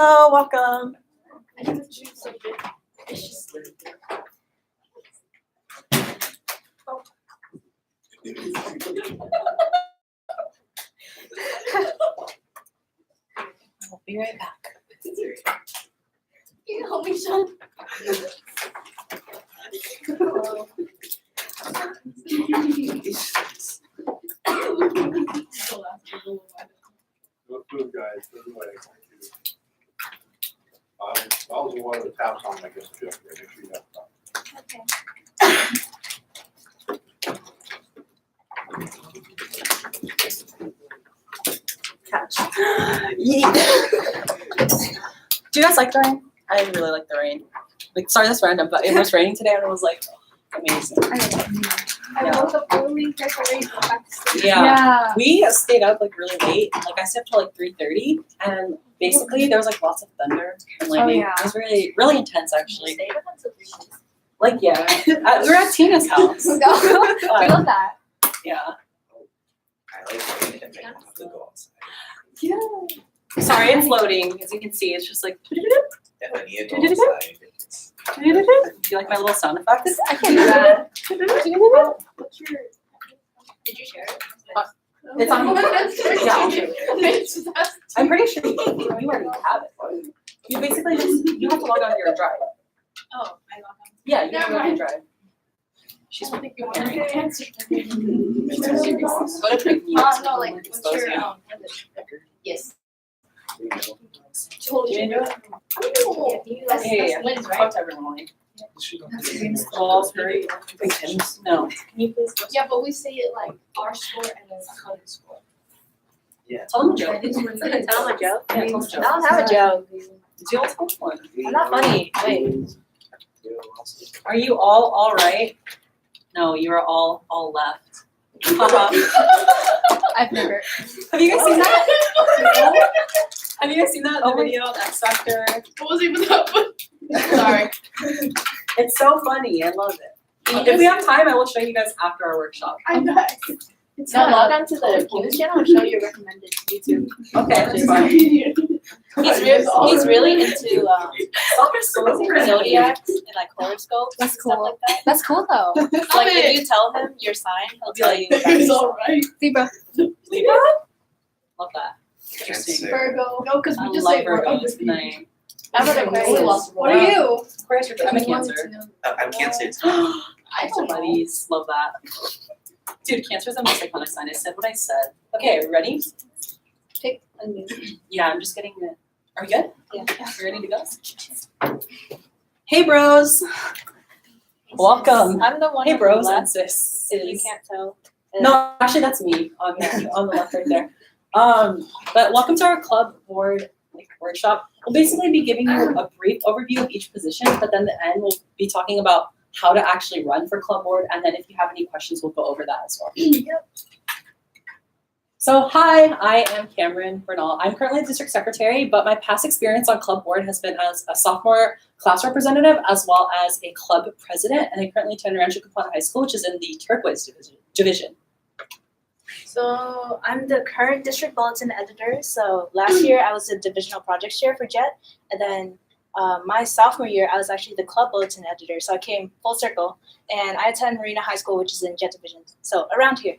Hello, welcome. I have a juice so big. It's just I'll be right back. You help me, Sean. No food, guys, food away. Thank you. That was one of the taps on, I guess, Jeff. Make sure you have that. Okay. Catch. Yeet. Do you guys like the rain? I really like the rain. Like, sorry, that's random, but it was raining today, and it was like amazing. I woke up early, got the rain, go back to sleep. Yeah. We stayed up like really late. Like I stayed up till like 3:30, and basically there was like lots of thunder and lightning. yeah. It was really, really intense actually. Stayed up until 3 days. Like yeah, we were at Tina's house. We love that. Yeah. I like rain and I have to go outside. Yeah. Sorry, it's loading. As you can see, it's just like. If I need to go outside, it's Do you like my little sound effects? I can do that. What's your? Did you share it? It's on. Yeah, I'll share it. It's I'm pretty sure you already have it. You basically just you have to log on to your drive. Oh, I love them. Yeah, you have to Never log on mind. your drive. She's think you want to answer. Go to big mute. No, like, what's your, yes. you know, Totally. You didn't do it? Oh, that's Yeah. wins, right? Fuck everyone. Balls, great. No. Can you please? Yeah, but we say it like our score and then color score. Tell them a joke. Tell them a joke. Yeah, tell them a joke. I don't have a joke. Do let's hold one. I'm not funny. Wait. you know, also- Are you all right? No, you are all left. I've never. Have you guys seen that? Have you guys seen that in the Oh my- video of X Factor? What was even that? Sorry. It's so funny. I love it. If we have time, I will show you guys after our workshop. I bet. It's No, log on to the King's channel and show your recommended YouTube. Okay, that's fine. He's really into zodiacs and like horoscopes That's and stuff cool. like that. That's cool though. Like if you tell him your sign, he'll tell you about your sign. alright. Libra. Libra? Love that. Interesting. Virgo. No, because I we just love say we're Virgo. other It's people. name. I'm an Aquarius. What are you? Aquarius, I'm a Cancer. I'm Cancer too. I told buddies. Love that. Dude, Cancer is the most iconic sign. I said what I said. Okay, are we ready? Pick a new. Yeah, I'm just getting it. Are we good? Yeah. You ready to go? Hey, bros. Welcome. I'm the one Hey, on the bros and left, sis. if you can't tell. No, actually, that's me on the left right there. But welcome to our club board workshop. We'll basically be giving you a brief overview of each position, but then at the end we'll be talking about how to actually run for club board, and then if you have any questions, we'll go over that as well. Yep. So hi, I am Cameron Bernal. I'm currently district secretary, but my past experience on club board has been as a sophomore class representative as well as a club president, and I currently attend Rancho Cucamonga High School, which is in the Turquoise division. So I'm the current district bulletin editor. So last year I was the divisional projects chair for JET, and then my sophomore year I was actually the club bulletin editor. So I came full circle, and I attend Marina High School, which is in JET division. So around here.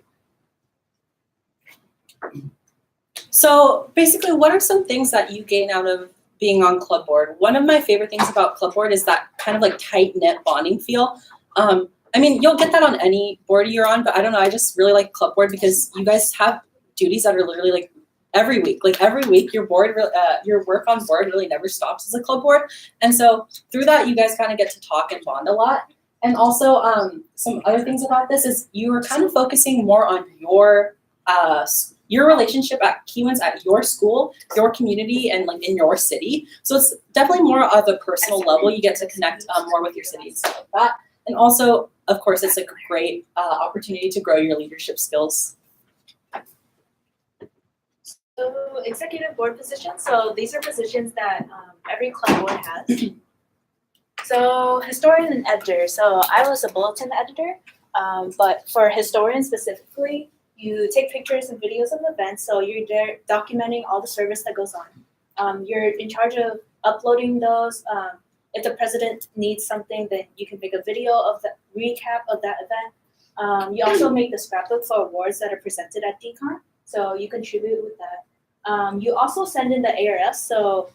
So basically, what are some things that you gain out of being on club board? One of my favorite things about club board is that kind of like tight-knit bonding feel. I mean, you'll get that on any board you're on, but I don't know, I just really like club board because you guys have duties that are literally like every week. Like every week, your work on board really never stops as a club board. And so through that, you guys kind of get to talk and bond a lot. And also, some other things about this is you are kind of focusing more on your relationship at Keywood's at your school, your community, and like in your city. So it's definitely more of a personal level. You get to connect more with your city and stuff like that. And also, of course, it's like a great opportunity to grow your leadership skills. So executive board positions. So these are positions that every club board has. So historian and editor. So I was a bulletin editor, but for historians specifically, you take pictures and videos of events. So you're there documenting all the service that goes on. You're in charge of uploading those. If the president needs something, then you can make a video of the recap of that event. You also make the scrapbook for awards that are presented at DCON, so you contribute with that. You also send in the ARS, so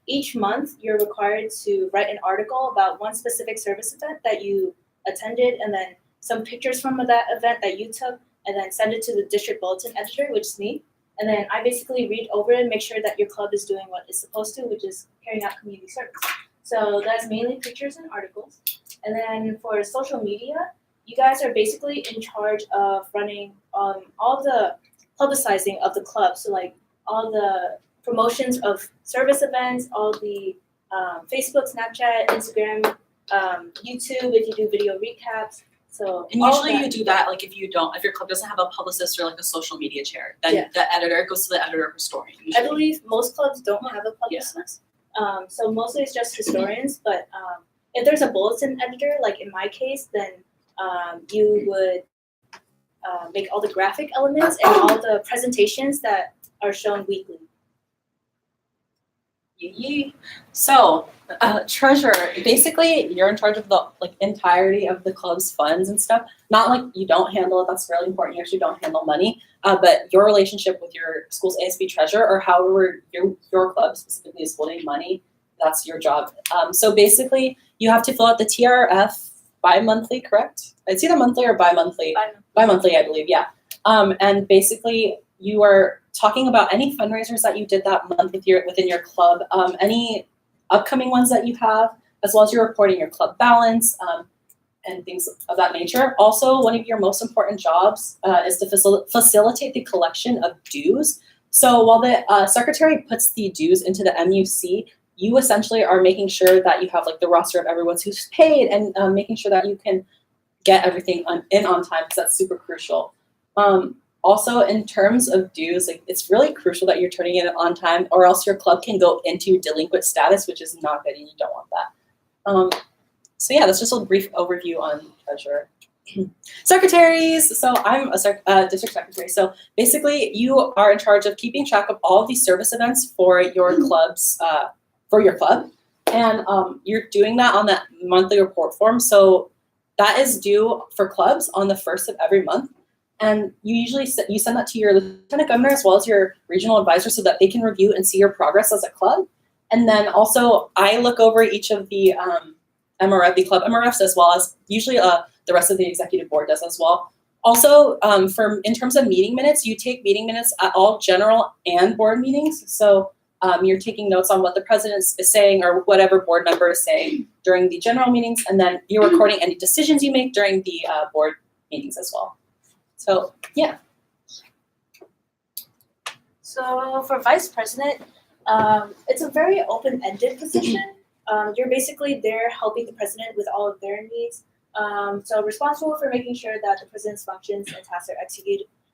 each month you're required to write an article about one specific service event that you attended, and then some pictures from that event that you took, and then send it to the district bulletin editor, which is me. And then I basically read over it and make sure that your club is doing what it's supposed to, which is carrying out community service. So that's mainly pictures and articles. And then for social media, you guys are basically in charge of running all the publicizing of the club. So like all the promotions of service events, all the Facebook, Snapchat, Instagram, YouTube if you do video recaps. So And all usually that. you do that like if your club doesn't have a publicist or like a social media chair, then Yeah. the editor goes to the editor or historian. I Usually. believe most clubs don't have a publicist. So mostly it's just historians, but if there's a bulletin editor, like in my case, then you would make all the graphic elements and all the presentations that are shown weekly. Yee. So, treasurer, basically you're in charge of the like entirety of the club's funds and stuff. Not like you don't handle it, that's really important. You actually don't handle money. But your relationship with your school's ASB treasurer or however your club specifically is holding money, that's your job. So basically you have to fill out the TRF bi-monthly, correct? It's either monthly or bi-monthly. Bi-monthly, I believe, yeah. And basically you are talking about any fundraisers that you did that month within your club, any upcoming ones that you have, as well as you're reporting your club balance and things of that nature. Also, one of your most important jobs is to facilitate the collection of dues. So while the secretary puts the dues into the MUC, you essentially are making sure that you have like the roster of everyone who's paid and making sure that you can get everything in on time because that's super crucial. Also, in terms of dues, like it's really crucial that you're turning in on time, or else your club can go into delinquent status, which is not good, and you don't want that. So yeah, that's just a brief overview on treasurer. Secretaries. So I'm a district secretary. So basically, you are in charge of keeping track of all of these service events for your clubs, and you're doing that on that monthly report form. So that is due for clubs on the 1st of every month. And you usually send that to your lieutenant governor as well as your regional advisor so that they can review and see your progress as a club. And then also I look over each of the the club MRFs as well as usually the rest of the executive board does as well. Also, in terms of meeting minutes, you take meeting minutes at all general and board meetings. So you're taking notes on what the president is saying or whatever board member is saying during the general meetings, and then you're recording any decisions you make during the board meetings as well. So, yeah. So for vice president, it's a very open-ended position. You're basically there helping the president with all of their needs. So responsible for making sure that the president's functions and tasks are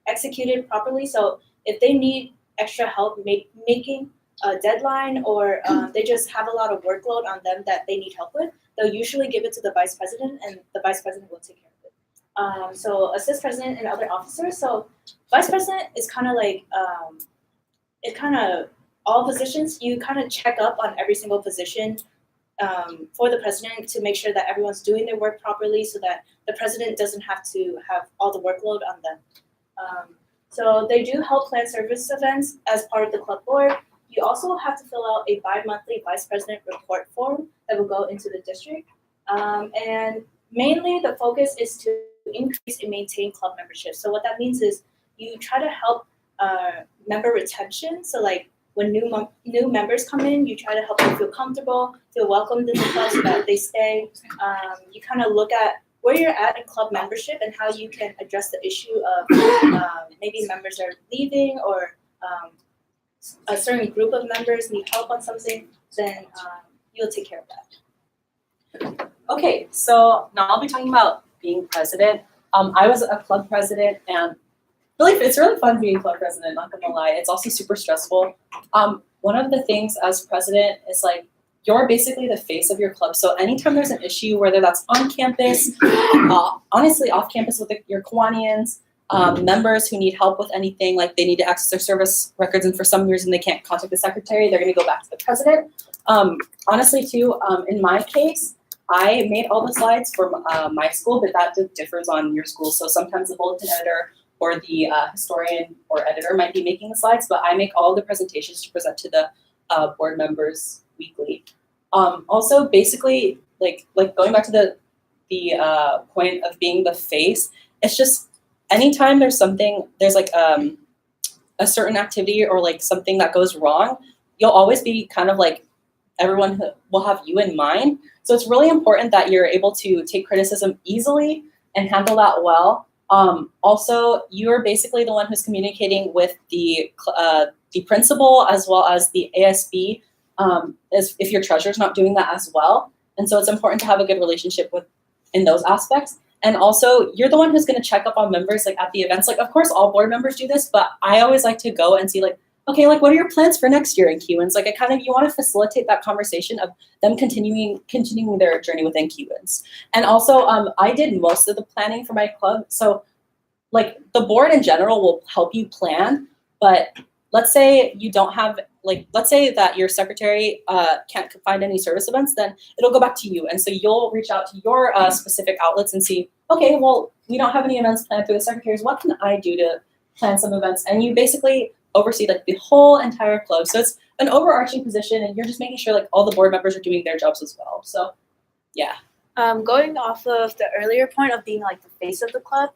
executed properly. So if they need extra help making a deadline or they just have a lot of workload on them that they need help with, they'll usually give it to the vice president and the vice president will take care of it. So assist president and other officers. So vice president is kind of like, all positions, you kind of check up on every single position for the president to make sure that everyone's doing their work properly so that the president doesn't have to have all the workload on them. So they do help plan service events as part of the club board. You also have to fill out a bi-monthly vice president report form that will go into the district. And mainly the focus is to increase and maintain club membership. So what that means is you try to help member retention. So like when new members come in, you try to help them feel comfortable, feel welcomed in the club so that they stay. You kind of look at where you're at in club membership and how you can address the issue of maybe members are leaving or a certain group of members need help on something, then you'll take care of that. Okay, so now I'll be talking about being president. I was a club president and it's really fun being club president, not gonna lie. It's also super stressful. One of the things as president is like, you're basically the face of your club. So anytime there's an issue, whether that's on campus, honestly off campus with your Kiwanians, members who need help with anything, like they need to access their service records, and for some reason they can't contact the secretary, they're going to go back to the president. Honestly, too, in my case, I made all the slides for my school, but that differs on your school. So sometimes the bulletin editor or the historian or editor might be making the slides, but I make all the presentations to present to the board members weekly. Also, basically, like going back to the point of being the face, it's just anytime there's something, there's like a certain activity or like something that goes wrong, you'll always be kind of like, everyone will have you in mind. So it's really important that you're able to take criticism easily and handle that well. Also, you're basically the one who's communicating with the principal as well as the ASB, as if your treasurer's not doing that as well. And so it's important to have a good relationship in those aspects. And also, you're the one who's going to check up on members like at the events. Like, of course, all board members do this, but I always like to go and see like, okay, like what are your plans for next year in Q-Wins? Like you want to facilitate that conversation of them continuing their journey within Q-Wins. And also, I did most of the planning for my club. So like the board in general will help you plan, but let's say you don't have, like, let's say that your secretary can't find any service events, then it'll go back to you. And so you'll reach out to your specific outlets and see, okay, well, we don't have any events planned through the secretaries. What can I do to plan some events? And you basically oversee like the whole entire club. So it's an overarching position and you're just making sure like all the board members are doing their jobs as well. So yeah. Going off of the earlier point of being like the face of the club,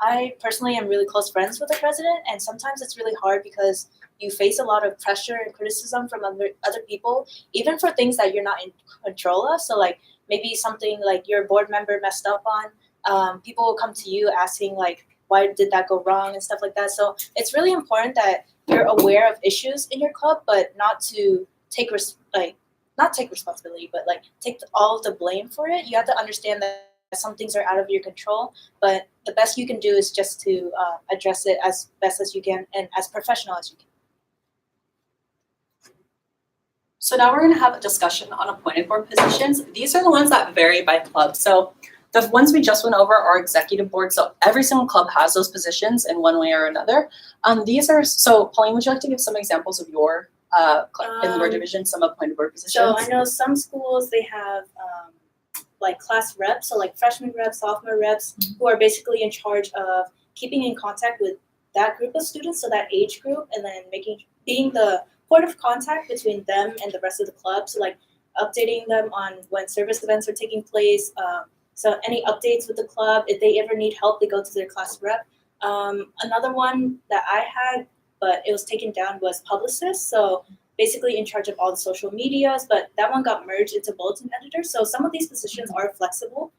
I personally am really close friends with the president, and sometimes it's really hard because you face a lot of pressure and criticism from other people, even for things that you're not in control of. So like maybe something like your board member messed up on, people will come to you asking like, why did that go wrong and stuff like that. So it's really important that you're aware of issues in your club, but not to take not take responsibility, but like take all of the blame for it. You have to understand that some things are out of your control, but the best you can do is just to address it as best as you can and as professional as you can. So now we're going to have a discussion on appointed board positions. These are the ones that vary by club. So the ones we just went over are executive board. So every single club has those positions in one way or another. So Pauline, would you like to give some examples of your club in your division, some appointed board positions? So I know some schools, they have like class reps, so like freshman reps, sophomore reps, who are basically in charge of keeping in contact with that group of students, so that age group, and then being the point of contact between them and the rest of the club. So like updating them on when service events are taking place. So any updates with the club, if they ever need help, they go to their class rep. Another one that I had, but it was taken down, was publicist. So basically in charge of all the social medias, but that one got merged into bulletin editor. So some of these positions are flexible.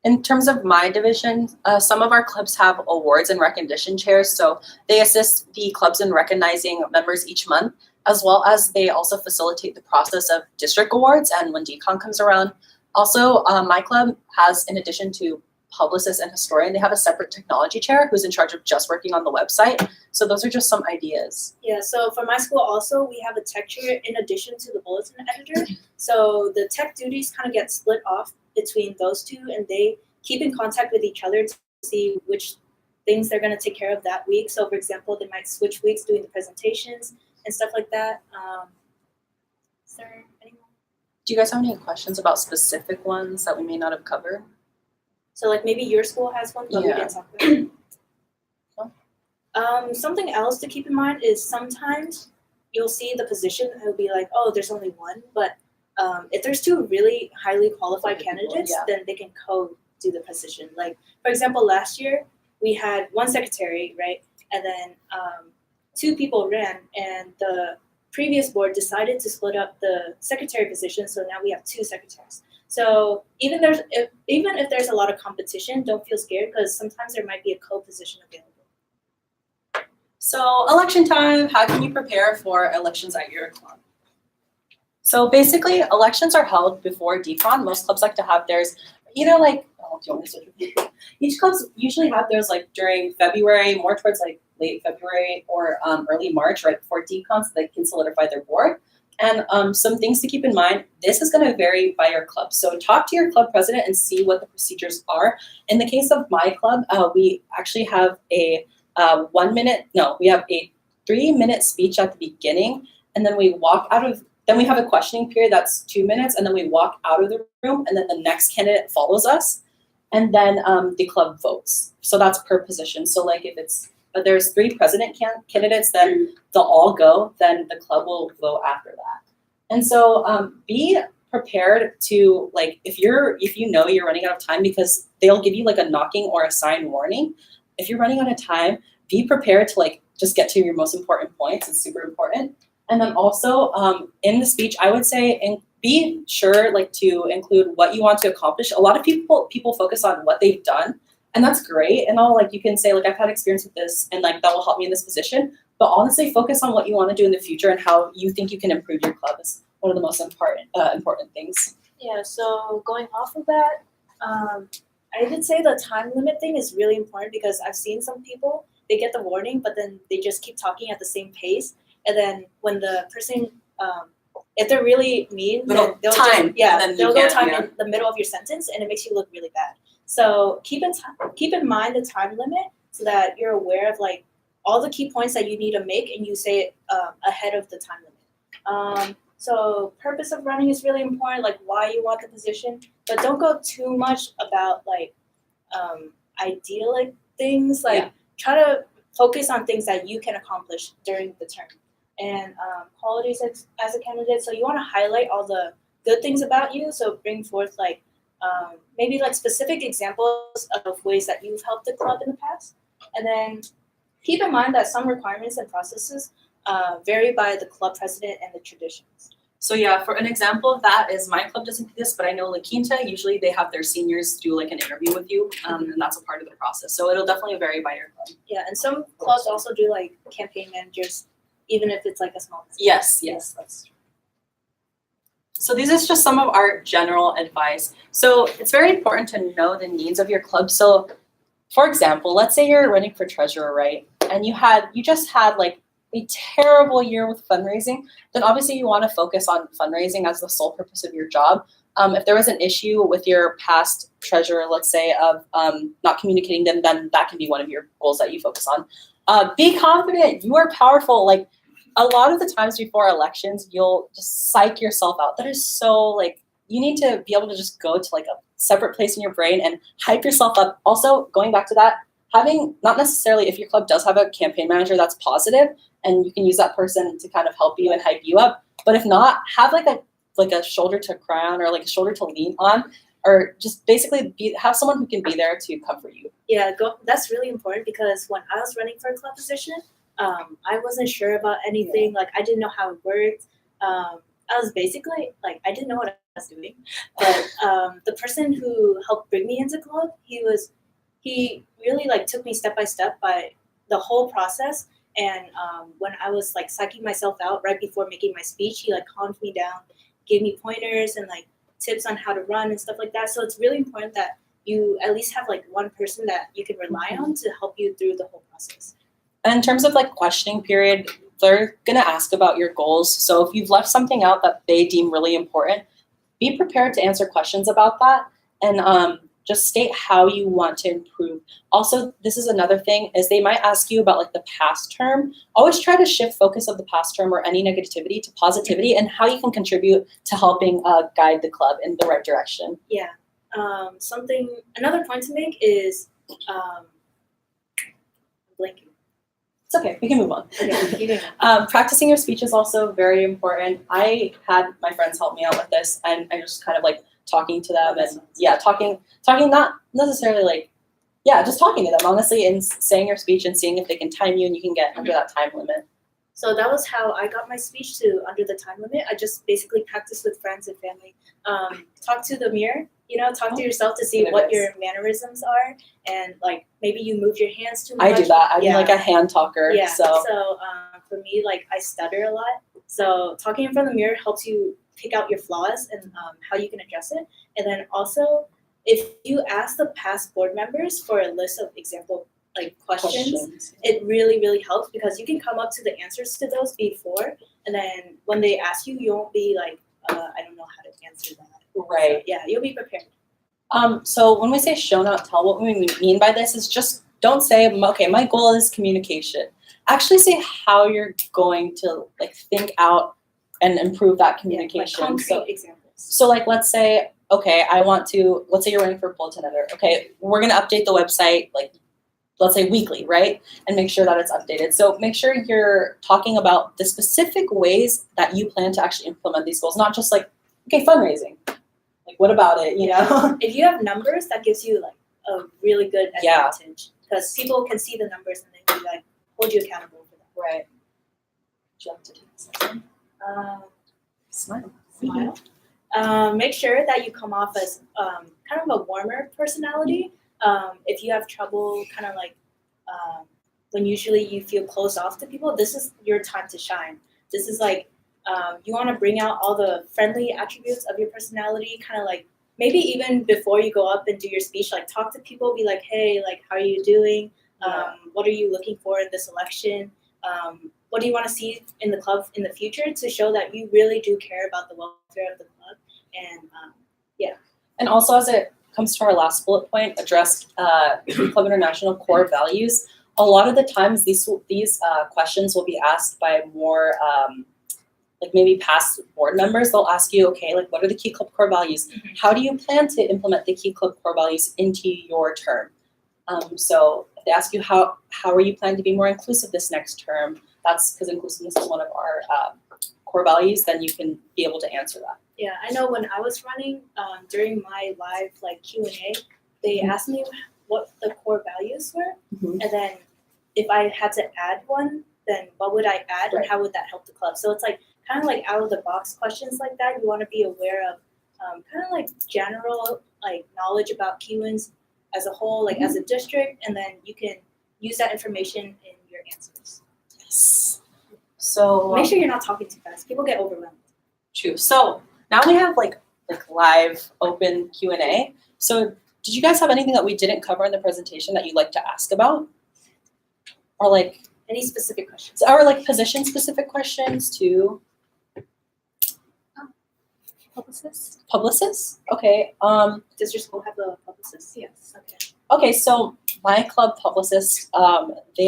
In terms of my division, some of our clubs have awards and recognition chairs. So they assist the clubs in recognizing members each month, as well as they also facilitate the process of district awards and when DCON comes around. Also, my club has, in addition to publicist and historian, they have a separate technology chair who's in charge of just working on the website. So those are just some ideas. Yeah, so for my school also, we have a tech chair in addition to the bulletin editor. So the tech duties kind of get split off between those two, and they keep in contact with each other to see which things they're going to take care of that week. So for example, they might switch weeks doing the presentations and stuff like that. Is there anyone? Do you guys have any questions about specific ones that we may not have covered? So like maybe your school has one, but we didn't talk about it. Something else to keep in mind is sometimes you'll see the position and it'll be like, oh, there's only one. But if there's two really highly qualified candidates, then they can co-do the position. Like, for example, last year we had one secretary, right? And then two people ran, and the previous board decided to split up the secretary position. So now we have two secretaries. So even if there's a lot of competition, don't feel scared, because sometimes there might be a co-position available. So election time, how can you prepare for elections at your club? So basically, elections are held before DCON. Most clubs like to have theirs either like, do you want me to switch with you? Each clubs usually have theirs like during February, more towards like late February or early March, right before DCON, so they can solidify their board. And some things to keep in mind, this is going to vary by your club. So talk to your club president and see what the procedures are. In the case of my club, we actually have a 1 minute, no, we have a 3 minute speech at the beginning, and then we walk out of, then we have a questioning period that's 2 minutes, and then we walk out of the room, and then the next candidate follows us, and then the club votes. So that's per position. So like if it's, there's 3 president candidates, then they'll all go, then the club will vote after that. And so be prepared to, like, if you know you're running out of time, because they'll give you like a knocking or a sign warning. If you're running out of time, be prepared to like just get to your most important points. It's super important. And then also in the speech, I would say, and be sure like to include what you want to accomplish. A lot of people focus on what they've done, and that's great. And all, like, you can say like, I've had experience with this, and like that will help me in this position. But honestly, focus on what you want to do in the future and how you think you can improve your club is one of the most important things. Yeah, so going off of that, I would say the time limit thing is really important, because I've seen some people, they get the warning, but then they just keep talking at the same pace. And then when the person, if they're really mean, then they'll time, they'll go time in the middle of your sentence, and it makes you look really bad. So keep in mind the time limit, so that you're aware of like all the key points that you need to make, and you say it ahead of the time limit. So purpose of running is really important, like why you want the position, but don't go too much about like idyllic things. Like try to focus on things that you can accomplish during the term, and qualities as a candidate. So you want to highlight all the good things about you. So bring forth like maybe like specific examples of ways that you've helped the club in the past, and then keep in mind that some requirements and processes vary by the club president and the traditions. So yeah, for an example of that is, my club doesn't do this, but I know La Quinta, usually they have their seniors do like an interview with you, and that's a part of the process. So it'll definitely vary by your club. Yeah, and some clubs also do like campaign managers, even if it's like a small business. Yes, that's true. So these is just some of our general advice. So it's very important to know the needs of your club. So for example, let's say you're running for treasurer, right? And you just had like a terrible year with fundraising, then obviously you want to focus on fundraising as the sole purpose of your job. If there was an issue with your past treasurer, let's say, of not communicating them, then that can be one of your goals that you focus on. Be confident. You are powerful. Like, a lot of the times before elections, you'll just psych yourself out. That is so, like, you need to be able to just go to like a separate place in your brain and hype yourself up. Also, going back to that, having, not necessarily, if your club does have a campaign manager, that's positive, and you can use that person to kind of help you and hype you up. But if not, have like a shoulder to cry on, or like a shoulder to lean on, or just basically have someone who can be there to comfort you. Yeah, that's really important, because when I was running for a club position, I wasn't sure about anything. Like, I didn't know how it worked. I was basically like, I didn't know what I was doing. But the person who helped bring me into club, he really like took me step by step by the whole process. And when I was like psyching myself out right before making my speech, he like calmed me down, gave me pointers and like tips on how to run and stuff like that. So it's really important that you at least have like one person that you can rely on to help you through the whole process. And in terms of like questioning period, they're gonna ask about your goals. So if you've left something out that they deem really important, be prepared to answer questions about that, and just state how you want to improve. Also, this is another thing, is they might ask you about like the past term. Always try to shift focus of the past term or any negativity to positivity, and how you can contribute to helping guide the club in the right direction. Yeah. Another point to make is I'm blanking. It's okay, we can move on. Okay, Practicing your speech is also very important. I had my friends help me out with this, and I just kind of like talking to them, and talking not necessarily like, just talking to them honestly, and saying your speech and seeing if they can time you and you can get under that time limit. So that was how I got my speech to under the time limit. I just basically practiced with friends and family. Talk to the mirror, talk to yourself to see what your mannerisms are, and like maybe you move your hands too much. I do that. I'm like a hand talker. Yeah. So for me, like I stutter a lot. So talking in front of the mirror helps you pick out your flaws and how you can address it. And then also, if you ask the past board members for a list of example like questions, it really, really helps because you can come up to the answers to those before, and then when they ask you, you won't be like, I don't know how to answer that. Right. So, yeah, you'll be prepared. So when we say show not tell, what we mean by this is just don't say, okay, my goal is communication. Actually say how you're going to like think out and improve that communication. Yeah, like concrete examples. So like let's say, okay, let's say you're running for bulletin editor. Okay, we're gonna update the website like let's say weekly, right? And make sure that it's updated. So make sure you're talking about the specific ways that you plan to actually implement these goals, not just like, okay, fundraising. Like what about it, you know? If you have numbers, that gives you like a really good advantage because people can see the numbers and they can like hold you accountable for that. Right. Would you like to take a second? Smile. Make sure that you come off as kind of a warmer personality. If you have trouble kind of like when usually you feel closed off to people, this is your time to shine. This is like you want to bring out all the friendly attributes of your personality, kind of like maybe even before you go up and do your speech, like talk to people, be like, hey, like how are you doing? What are you looking for in this election? What do you want to see in the club in the future to show that you really do care about the welfare of the club? And And also as it comes to our last bullet point, address Club International core values. A lot of the times these questions will be asked by more like maybe past board members. They'll ask you, okay, like what are the key club core values? Mm-hmm. How do you plan to implement the key club core values into your term? So if they ask you how are you planning to be more inclusive this next term, that's because inclusiveness is one of our core values, then you can be able to answer that. yeah, I know when I was running during my live like Q&A, they asked me what the core values were, and then if I had to add one, then what would I add and how would that help the club? So it's like kind of like out of the box questions like that. You want to be aware of kind of like general like knowledge about Kiwans as a whole, like as a district, and then you can use that information in your answers. Yes. So Make sure you're not talking too fast. People get overwhelmed. true. So now we have like live open Q&A. So did you guys have anything that we didn't cover in the presentation that you'd like to ask about? Or like Any specific questions? or like position specific questions too? Publicist? Publicists? Okay. Does your school have a publicist? Yes. Okay. Okay, so my club publicist, do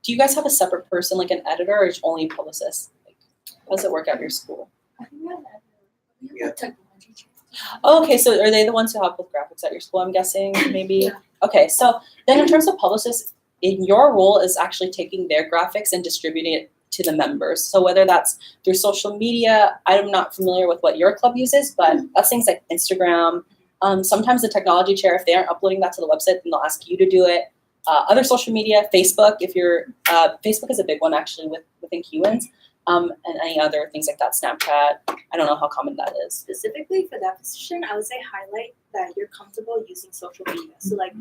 you guys have a separate person, like an editor, or is only publicist? Like, how does it work at your school? I think we have Yeah. a technology chair. Oh, okay, so are they the ones who help with graphics at your school, I'm guessing, maybe? Yeah. Okay, so then in terms of publicists, in your role is actually taking their graphics and distributing it to the members. So whether that's through social media, I'm not familiar with what your club uses, but that's things like Instagram. Sometimes the technology chair, if they aren't uploading that to the website, then they'll ask you to do it. Other social media, Facebook, if you're, Facebook is a big one actually within Kiwans, and any other things like that, Snapchat. I don't know how common that is. Specifically for that position, I would say highlight that you're comfortable using social media. So like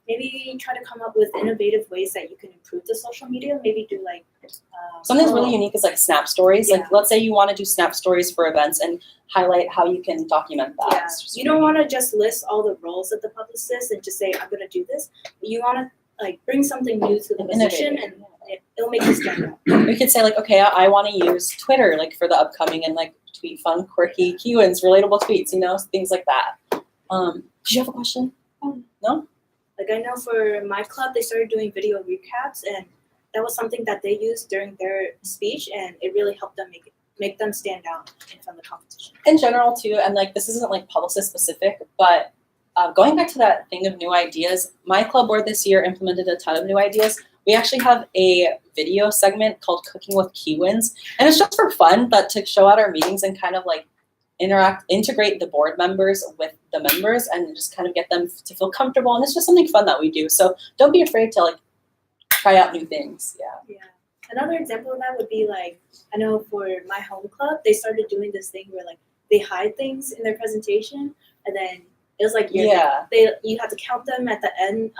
maybe try to come up with innovative ways that you can improve the social media. Maybe do like Something really unique is like Snap Stories. Yeah. Like let's say you want to do Snap Stories for events and highlight how you can document that. Yeah, you don't want to just list all the roles of the publicist and just say I'm going to do this. You want to like bring something new to the position, and it'll make you stand out. We could say like, okay, I want to use Twitter like for the upcoming and like tweet fun, quirky Kiwans, relatable tweets, things like that. Did you have a question? No? Like I know for my club, they started doing video recaps, and that was something that they used during their speech, and it really helped them make them stand out in front of the competition. In general too, and like this isn't like publicist specific, but going back to that thing of new ideas, my club board this year implemented a ton of new ideas. We actually have a video segment called Cooking with Kiwans, and it's just for fun, but to show out our meetings and kind of like integrate the board members with the members and just kind of get them to feel comfortable. And it's just something fun that we do. So don't be afraid to like try out new things. Yeah. Another example of that would be like, I know for my home club, they started doing this thing where like they hide things in their presentation, and then it was like you have to count them at the end.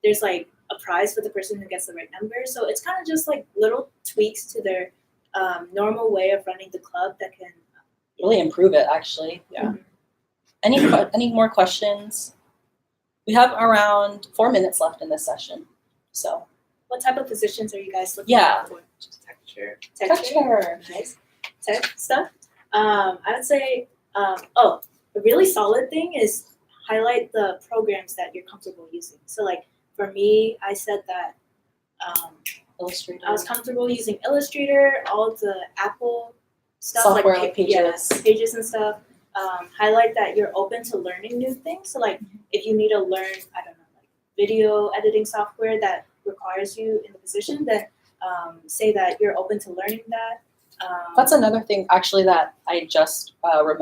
There's like a prize for the person who gets the right number. So it's kind of just like little tweaks to their normal way of running the club that can really improve it actually. Yeah. Mm-hmm. Any more questions? We have around 4 minutes left in this session. So, What type of positions are you guys looking Yeah. at for? Texture. texture. Nice. Tech stuff. I would say, a really solid thing is highlight the programs that you're comfortable using. So like for me, I said that Illustrator. I was comfortable using Illustrator, all the Apple stuff Software like like Pages. pages and stuff. Highlight that you're open to learning new things. So like if you need to learn, I don't know, like video editing software that requires you in the position, then say that you're open to learning that. That's another thing actually that I just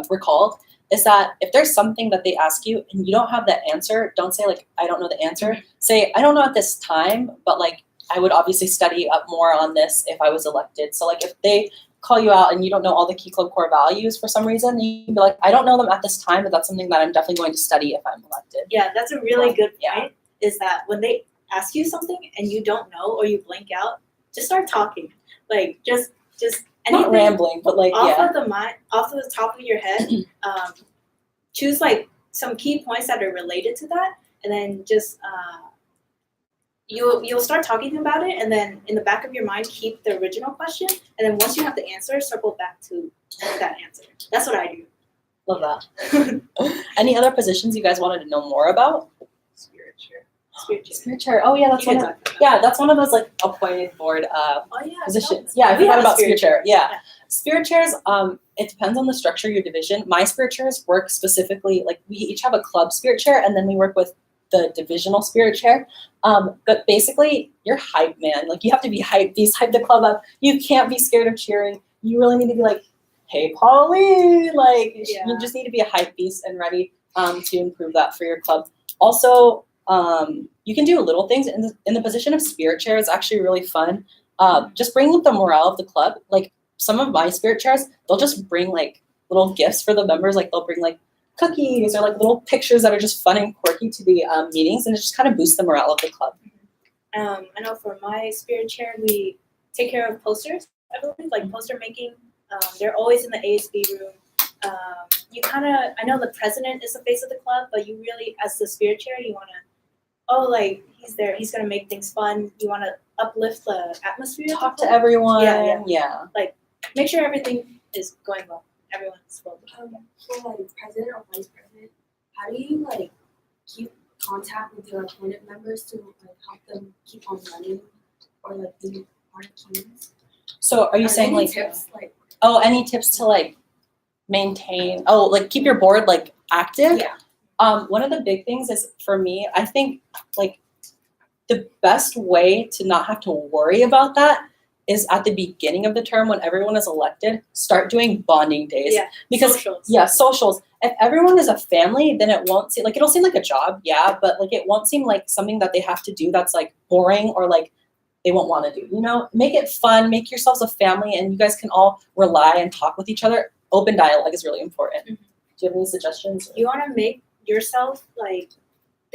recalled is that if there's something that they ask you and you don't have that answer, don't say like, I don't know the answer. Say, I don't know at this time, but like, I would obviously study up more on this if I was elected. So like if they call you out and you don't know all the Key Club core values for some reason, you can be like, I don't know them at this time, but that's something that I'm definitely going to study if I'm elected. Yeah, that's a really good Yeah. point. Is that when they ask you something and you don't know or you blank out, just start talking. Like just anything Not rambling, but like, off yeah. of the mind, off of the top of your head. Choose like some key points that are related to that, and then just you'll start talking about it, and then in the back of your mind keep the original question, and then once you have the answer, circle back to that answer. That's what I do. Love that. Any other positions you guys wanted to know more about? Spirit chair. Spirit chair. Spirit chair. Oh yeah, that's You one can of, talk about that. yeah, that's one of those like appointed board Oh yeah. positions. Yeah, I We forgot have a about spirit spirit chair. Yeah. Yeah. Spirit chairs, it depends on the structure of your division. My spirit chairs work specifically, like we each have a club spirit chair and then we work with the divisional spirit chair. But basically you're hype, man. Like you have to be hype, hype the club up. You can't be scared of cheering. You really need to be like, hey, Pauline, like Yeah. you just need to be a hype beast and ready to improve that for your club. Also, you can do little things in the position of spirit chair is actually really fun. Just bring up the morale of the club. Like some of my spirit chairs, they'll just bring like little gifts for the members. Like they'll bring like cookies or like little pictures that are just fun and quirky to the meetings, and it just kind of boosts the morale of the club. I know for my spirit chair, we take care of posters. I believe like poster making. They're always in the ASB room. You kind of, I know the president is the face of the club, but you really, as the spirit chair, you want to, like he's there, he's gonna make things fun. You want to uplift the atmosphere. Talk to everyone. Yeah. Make sure everything is going well. Everyone's well. For like president or vice president, how do you like keep contact with your appointed members to like help them keep on running or like being part of teams? So are you saying any like tips like any tips to like maintain like keep your board like active? Yeah. One of the big things is for me, I think like the best way to not have to worry about that is at the beginning of the term when everyone is elected, start doing bonding days. Yeah. Because Socials. yeah, socials. If everyone is a family, then it won't seem like it'll seem like a job, yeah, but like it won't seem like something that they have to do that's like boring or like they won't want to do. You know, make it fun, make yourselves a family, and you guys can all rely and talk with each other. Open dialogue is really important. Mhm. Do you have any suggestions? You want to make yourself like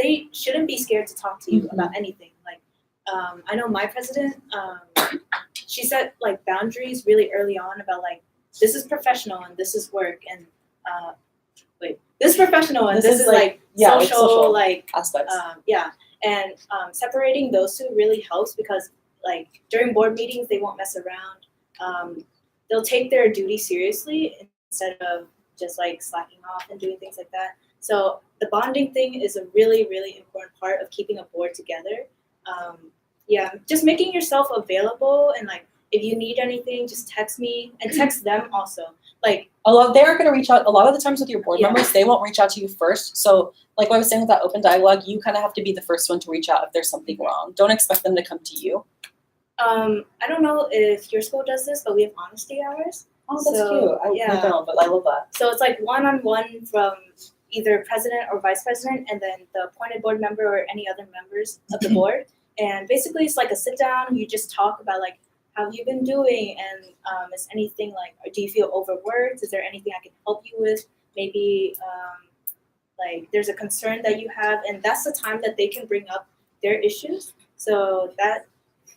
they shouldn't be scared to talk to you about anything. Like I know my president, she set like boundaries really early on about like this is professional and this is work and this is professional and this is like social like aspects. and separating those two really helps because like during board meetings they won't mess around. They'll take their duty seriously instead of just like slacking off and doing things like that. So the bonding thing is a really, really important part of keeping a board together. Just making yourself available and like if you need anything, just text me and text them also. Like they are going to reach out a lot of the times with your board Yeah. members. They won't reach out to you first. So like what I was saying with that open dialogue, you kind of have to be the first one to reach out if there's something wrong. Don't expect them to come to you. I don't know if your school does this, but we have honesty hours. Oh, that's So, cute. yeah. I don't, but I love that. So it's like one-on-one from either president or vice president and then the appointed board member or any other members of the board. And basically it's like a sit down, you just talk about like how have you been doing and is anything like, do you feel overworked? Is there anything I can help you with? Maybe like there's a concern that you have and that's the time that they can bring up their issues. So that,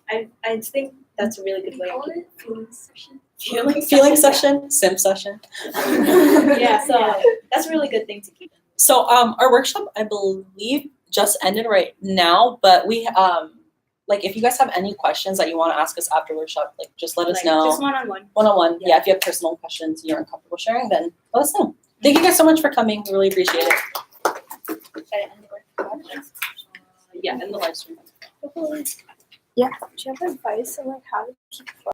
I think that's a really good way of keeping feeling session. Feeling session, sim session. Yeah, so that's a really good thing to keep. So our workshop, I believe, just ended right now, but we like if you guys have any questions that you want to ask us after workshop, like just let us Like, know. just one-on-one. One-on-one. Yeah, if you have personal questions you're uncomfortable sharing, then let us know. Thank you guys so much for coming. We really appreciate it. Yeah, and the live stream. Yeah. Do you have advice on like how to keep